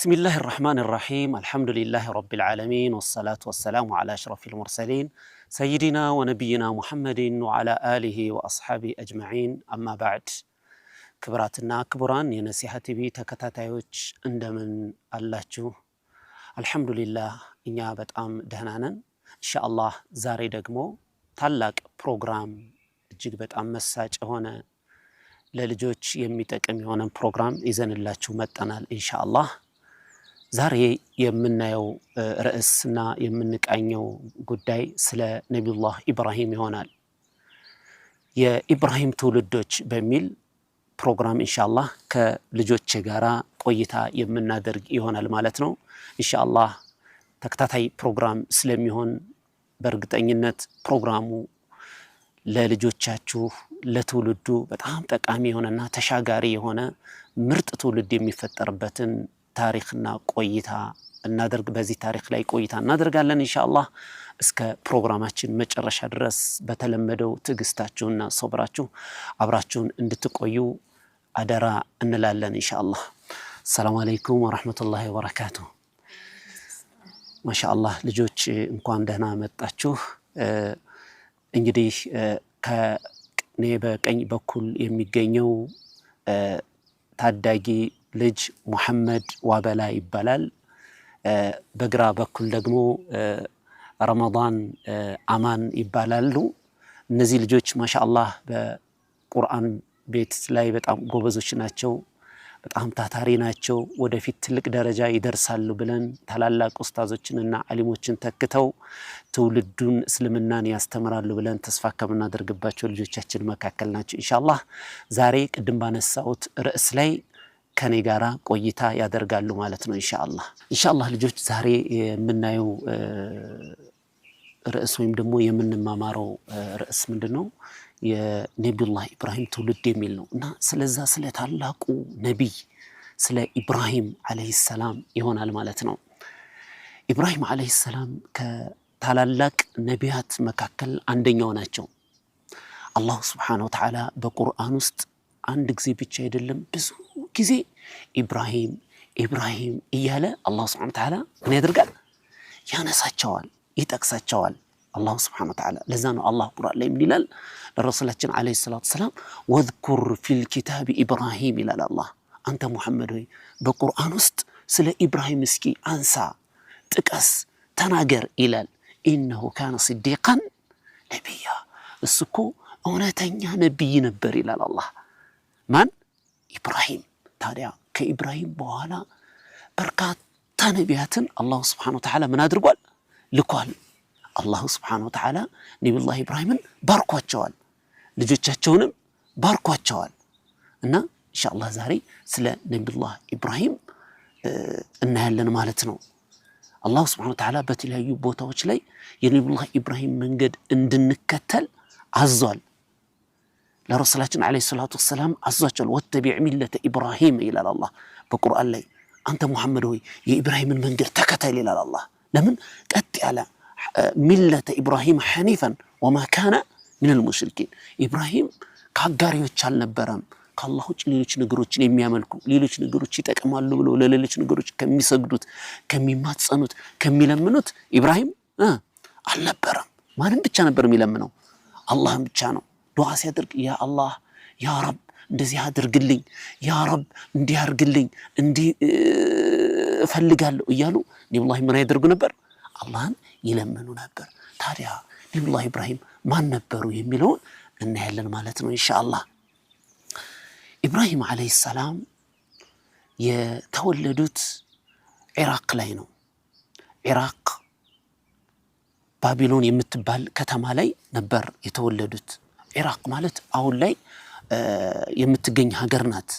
بسم الله الرحمن الرحيم الحمد لله رب العالمين والصلاة والسلام على أشرف المرسلين سيدنا ونبينا محمد وعلى آله وأصحابه أجمعين أما بعد كبراتنا كبران ينسيحة تبي تكتاتيوش اندمن الله الحمد لله إنيا بتأم دهنانا إن شاء الله زاري دقمو تلاك بروغرام جيك بتأم مساج هنا للجوج يميتك أمي هنا بروغرام إذن الله متنال إن شاء الله ዛሬ የምናየው ርዕስና የምንቃኘው ጉዳይ ስለ ነብዩላህ ኢብራሂም ይሆናል። የኢብራሂም ትውልዶች በሚል ፕሮግራም ኢንሻአላህ ከልጆቼ ጋራ ቆይታ የምናደርግ ይሆናል ማለት ነው። ኢንሻአላህ ተከታታይ ፕሮግራም ስለሚሆን በእርግጠኝነት ፕሮግራሙ ለልጆቻችሁ ለትውልዱ በጣም ጠቃሚ የሆነና ተሻጋሪ የሆነ ምርጥ ትውልድ የሚፈጠርበትን ታሪክና ቆይታ እናደርግ በዚህ ታሪክ ላይ ቆይታ እናደርጋለን ኢንሻአላህ እስከ ፕሮግራማችን መጨረሻ ድረስ በተለመደው ትግስታችሁና ሶብራችሁ አብራችሁን እንድትቆዩ አደራ እንላለን ኢንሻአላህ። ሰላም አለይኩም ወራህመቱላሂ ወበረካቱሁ። ማሻአላህ ልጆች እንኳን ደህና መጣችሁ። እንግዲህ ከኔ በቀኝ በኩል የሚገኘው ታዳጊ ልጅ ሙሐመድ ዋበላ ይባላል። በግራ በኩል ደግሞ ረመዳን አማን ይባላሉ። እነዚህ ልጆች ማሻአላህ በቁርአን ቤት ላይ በጣም ጎበዞች ናቸው፣ በጣም ታታሪ ናቸው። ወደፊት ትልቅ ደረጃ ይደርሳሉ ብለን ታላላቅ ኡስታዞችንና ዓሊሞችን ተክተው ትውልዱን እስልምናን ያስተምራሉ ብለን ተስፋ ከምናደርግባቸው ልጆቻችን መካከል ናቸው ኢንሻአላህ። ዛሬ ቅድም ባነሳሁት ርዕስ ላይ ከኔ ጋራ ቆይታ ያደርጋሉ ማለት ነው ኢንሻአላህ ልጆች። ዛሬ የምናየው ርዕስ ወይም ደግሞ የምንማማረው ርዕስ ምንድነው? የነብዩላህ ኢብራሂም ትውልድ የሚል ነው እና ስለዛ ስለ ታላቁ ነብይ ስለ ኢብራሂም አለይሂ ሰላም ይሆናል ማለት ነው። ኢብራሂም አለይሂ ሰላም ከታላላቅ ነቢያት መካከል አንደኛው ናቸው። አላህ Subhanahu Wa Ta'ala በቁርአን ውስጥ አንድ ጊዜ ብቻ አይደለም ብዙ ጊዜ ኢብራሂም ኢብራሂም እያለ አላህ Subhanahu Wa Ta'ala ምን ያደርጋል? ያነሳቸዋል፣ ይጠቅሳቸዋል አላህ Subhanahu Wa Ta'ala። ለዛ ነው አላህ ቁርአን ላይ ምን ይላል? ለረሱላችን አለይሂ ሰላቱ ሰላም ወዝኩር ፊል ኪታቢ ኢብራሂም ይላል አላህ። አንተ ሙሐመድ ሆይ በቁርአን ውስጥ ስለ ኢብራሂም እስኪ አንሳ፣ ጥቀስ፣ ተናገር ይላል። ኢነሁ ካነ ሲዲቃን ነቢያ፣ እሱ እኮ እውነተኛ ነብይ ነበር ይላል አላህ። ማን? ኢብራሂም። ታዲያ ከኢብራሂም በኋላ በርካታ ነቢያትን አላህ Subhanahu Wa Ta'ala ምን አድርጓል? ልኳል። አላህ Subhanahu Wa Ta'ala ነብዩላህ ኢብራሂምን ባርኳቸዋል፣ ልጆቻቸውንም ባርኳቸዋል። እና ኢንሻአላህ ዛሬ ስለ ነብዩላህ ኢብራሂም እናያለን ማለት ነው። አላህ Subhanahu Wa Ta'ala በተለያዩ ቦታዎች ላይ የነብዩላህ ኢብራሂም መንገድ እንድንከተል አዟል። ለረሱላችን አለይሂ ሰላቱ ሰላም አዟቸዋል። ወተቢዕ ሚለተ ኢብራሂም ይላል አላህ በቁርአን ላይ። አንተ ሙሐመድ ሆይ የኢብራሂምን መንገድ ተከተል ይላል አላህ። ለምን? ቀጥ ያለ ሚለተ ኢብራሂም ሐኒፈን ወማ ካነ ሚነል ሙሽሪኪን። ኢብራሂም ከአጋሪዎች አልነበረም፣ ከአላህ ውጭ ሌሎች ነገሮችን የሚያመልኩ ሌሎች ነገሮች ይጠቅማሉ ብለው ለሌሎች ነገሮች ከሚሰግዱት ከሚማጸኑት ከሚለምኑት ኢብራሂም አልነበረም። ማንም ብቻ ነበር የሚለምነው? አላህን ብቻ ነው። ዱዓ ሲያደርግ ያ አላህ ያ ረብ እንደዚህ አድርግልኝ፣ ያ ረብ እንዲህ አድርግልኝ፣ እንዲህ እፈልጋለሁ እያሉ ነብዩላህ ምን ያደርጉ ነበር? አላህን ይለምኑ ነበር። ታዲያ ነብዩላህ ኢብራሂም ማን ነበሩ የሚለውን እናያለን ማለት ነው ኢንሻአላህ። ኢብራሂም አለይሂ ሰላም የተወለዱት ኢራቅ ላይ ነው። ኢራቅ ባቢሎን የምትባል ከተማ ላይ ነበር የተወለዱት። ኢራቅ ማለት አሁን ላይ የምትገኝ ሀገር ናት።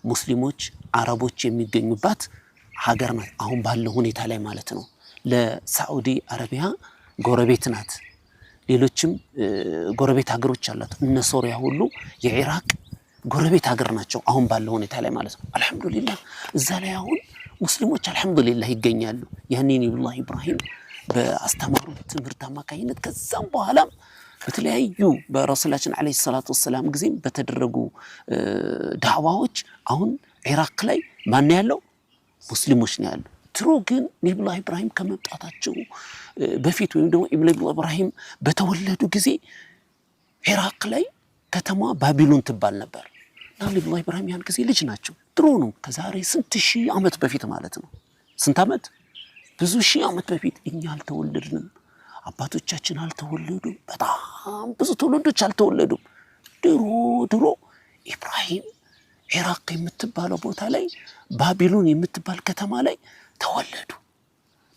ሙስሊሞች አረቦች የሚገኙባት ሀገር ናት አሁን ባለው ሁኔታ ላይ ማለት ነው። ለሳዑዲ አረቢያ ጎረቤት ናት። ሌሎችም ጎረቤት ሀገሮች አሏት። እነ ሶሪያ ሁሉ የኢራቅ ጎረቤት ሀገር ናቸው አሁን ባለው ሁኔታ ላይ ማለት ነው። አልহামዱሊላህ እዛ ላይ አሁን ሙስሊሞች አልহামዱሊላህ ይገኛሉ። ያኔ ነብዩላህ ኢብራሂም በአስተማሩት ትምህርት አማካኝነት ከዛም በኋላ በተለያዩ በረሱላችን አለይሂ ሰላቱ ሰላም ጊዜ በተደረጉ ዳዕዋዎች አሁን ኢራቅ ላይ ማን ያለው? ሙስሊሞች ነው ያሉ። ትሮ ግን ነብዩላህ ኢብራሂም ከመምጣታቸው በፊት ወይም ደግሞ ነብዩላህ ኢብራሂም በተወለዱ ጊዜ ኢራቅ ላይ ከተማ ባቢሎን ትባል ነበር። ነብዩላህ ኢብራሂም ያን ጊዜ ልጅ ናቸው። ድሮ ነው ከዛሬ ስንት ሺህ ዓመት በፊት ማለት ነው። ስንት ዓመት? ብዙ ሺህ ዓመት በፊት። እኛ አልተወለድንም፣ አባቶቻችን አልተወለዱም፣ በጣም ብዙ ትውልዶች አልተወለዱም። ድሮ ኢብራሂም ኢራቅ የምትባለው ቦታ ላይ ባቢሎን የምትባል ከተማ ላይ ተወለዱ።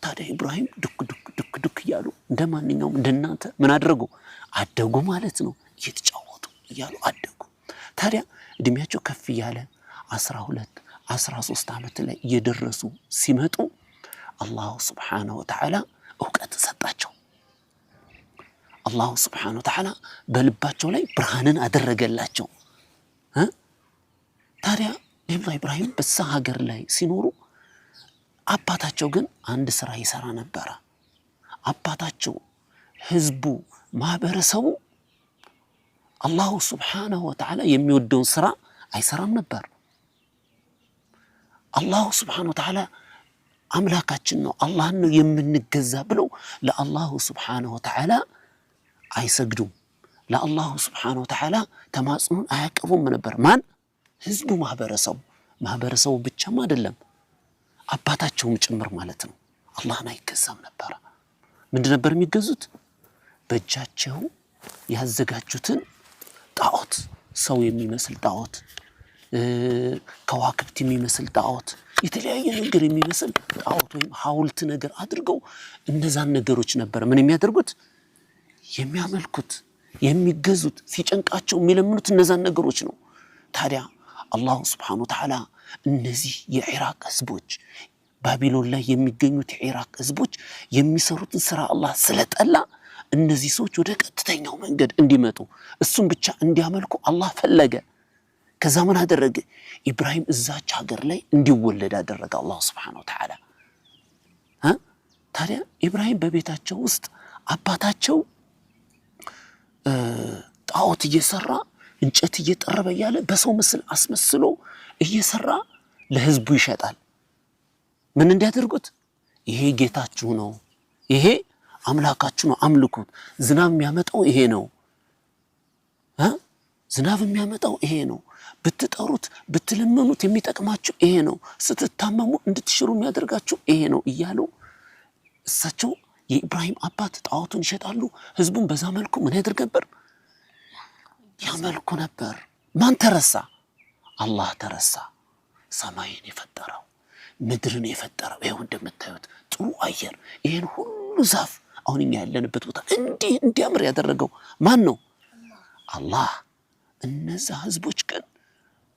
ታዲያ ኢብራሂም ዱክ እያሉ እንደማንኛውም እንደናንተ ምን አደረጉ? አደጉ ማለት ነው። እየተጫወቱ እያሉ አደጉ። ታዲያ እድሜያቸው ከፍ እያለ 12 13 ዓመት ላይ እየደረሱ ሲመጡ አላሁ ሱብሓነሁ ወተዓላ እውቀት ሰጣቸው። አላሁ ሱብሓነሁ ወተዓላ በልባቸው ላይ ብርሃንን አደረገላቸው። ታዲያ ነብዩላህ ኢብራሂም በዛ ሀገር ላይ ሲኖሩ አባታቸው ግን አንድ ስራ ይሰራ ነበር። አባታቸው ህዝቡ ማህበረሰቡ አላሁ ሱብሓነሁ ወተዓላ የሚወደውን ስራ አይሰራም ነበር። አላሁ ሱብሓነሁ ወተዓላ አምላካችን ነው፣ አላህን ነው የምንገዛ ብለው ለአላሁ ሱብሓነሁ ወተዓላ አይሰግዱም። ለአላሁ ሱብሓነሁ ወተዓላ ተማጽኖን አያቀርቡም ነበር። ማን? ህዝቡ ማህበረሰቡ ብቻም አይደለም አባታቸውም ጭምር ማለት ነው። አላህን አይገዛም ነበር። ምንድን ነበር የሚገዙት? በእጃቸው ያዘጋጁትን ጣዖት፣ ሰው የሚመስል ጣዖት፣ ከዋክብት የሚመስል ጣዖት፣ የተለያየ ነገር የሚመስል ጣዖት ወይም ሐውልት ነገር አድርገው እነዛን ነገሮች ነበር ምን የሚያደርጉት? የሚያመልኩት፣ የሚገዙት፣ ሲጨንቃቸው የሚለምኑት እነዛን ነገሮች ነው። ታዲያ አላሁ ሱብሓነሁ ወተዓላ እነዚህ የኢራቅ ህዝቦች ባቢሎን ላይ የሚገኙት የኢራቅ ህዝቦች የሚሰሩትን ስራ አላህ ስለጠላ እነዚህ ሰዎች ወደ ቀጥተኛው መንገድ እንዲመጡ እሱም ብቻ እንዲያመልኩ አላህ ፈለገ። ከዛ ምን አደረገ? ኢብራሂም እዛች ሀገር ላይ እንዲወለድ አደረገ አላህ ሱብሓነሁ ወተዓላ። ታዲያ ኢብራሂም በቤታቸው ውስጥ አባታቸው ጣዖት እየሰራ እንጨት እየጠረበ ያለ በሰው ምስል አስመስሎ እየሰራ ለህዝቡ ይሸጣል። ምን እንዲያደርጉት? ይሄ ጌታችሁ ነው፣ ይሄ አምላካችሁ ነው፣ አምልኩት። ዝናብ የሚያመጣው ይሄ ነው፣ ዝናብ የሚያመጣው ይሄ ነው፣ ብትጠሩት ብትለምኑት የሚጠቅማችሁ ይሄ ነው፣ ስትታመሙ እንድትሽሩ የሚያደርጋችሁ ይሄ ነው እያሉ እሳቸው የኢብራሂም አባት ጣዖቱን ይሸጣሉ። ህዝቡን በዛ መልኩ ምን ያደርግ ነበር? ያመልኩ ነበር። ማን ተረሳ? አላህ ተረሳ። ሰማይን የፈጠረው ምድርን የፈጠረው ይሄው እንደምታዩት ጥሩ አየር፣ ይሄን ሁሉ ዛፍ አሁን እኛ ያለንበት ቦታ እንዲያምር ያደረገው ማን ነው? አላህ። እነዛ ህዝቦች ግን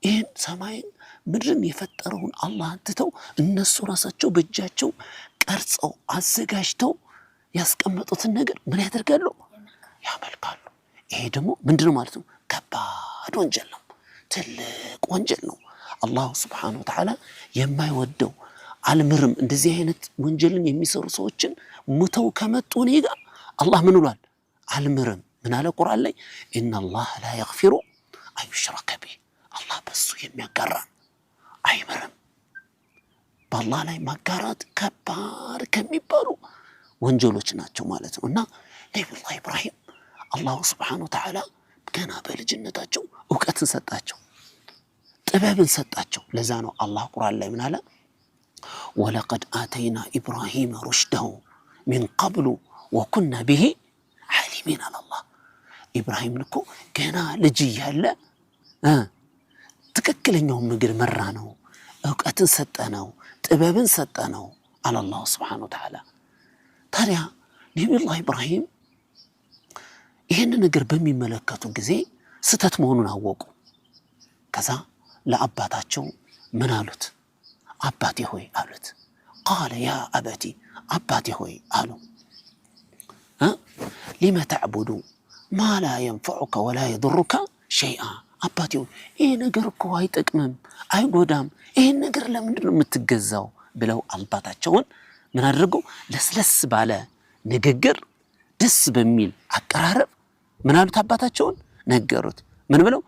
ይሄን ሰማይን ምድርን የፈጠረውን አላህን ትተው እነሱ ራሳቸው በእጃቸው ቀርጸው አዘጋጅተው ያስቀመጡትን ነገር ምን ያደርጋሉ? ያመልካሉ። ይሄ ደግሞ ምንድነው ማለት ነው? ከባድ ወንጀል ነው፣ ትልቅ ወንጀል ነው። አላሁ ሱብሓነሁ ወተዓላ የማይወደው አልምርም። እንደዚህ አይነት ወንጀልን የሚሰሩ ሰዎችን ሙተው ከመጡ እኔ ጋር አላህ ምን ብሏል? አልምርም። ምን አለ ቁርአን ላይ? ኢነላህ ላ የግፊሩ አዩሽረከ ቢህ፣ አላህ በሱ የሚያጋራ አይምርም። በአላህ ላይ ማጋራት ከባድ ከሚባሉ ወንጀሎች ናቸው ማለት ነው። እና ነብዩላህ ኢብራሂም አላሁ ሱብሓነሁ ወተዓላ ገና በልጅነታቸው እውቀትን ሰጣቸው፣ ጥበብን ሰጣቸው። ለዛ ነው አላህ ቁርአን ላይ ምን አለ? ወለቀድ አተይና ኢብራሂም ሩሽደሁ ሚን ቀብሉ ወኩና ቢሂ ዓሊሚን አለ አላህ። ኢብራሂምን እኮ ገና ልጅ እያለ ትክክለኛውን መንገድ መራ ነው፣ እውቀትን ሰጠ ነው፣ ጥበብን ሰጠ ነው አለ አላህ ሱብሓነሁ ወተዓላ። ታዲያ ነብዩላህ ኢብራሂም ይህን ነገር በሚመለከቱ ጊዜ ስተት መሆኑን አወቁ። ከዛ ለአባታቸው ምን አሉት? አባቴ ሆይ አሉት። ቃለ ያ አበቲ፣ አባቴ ሆይ አሉ። ሊመ ተዕቡዱ ማ ላ የንፈዑከ ወላ የضሩከ ሸይአ። አባቴ ሆይ ይህ ነገር እኮ አይጠቅምም አይጎዳም፣ ይህን ነገር ለምንድን ነው የምትገዛው? ብለው አባታቸውን ምን አድርገው ለስለስ ባለ ንግግር ደስ በሚል አቀራረብ ምን አሉት? አባታቸውን ነገሩት። ምን ብለው?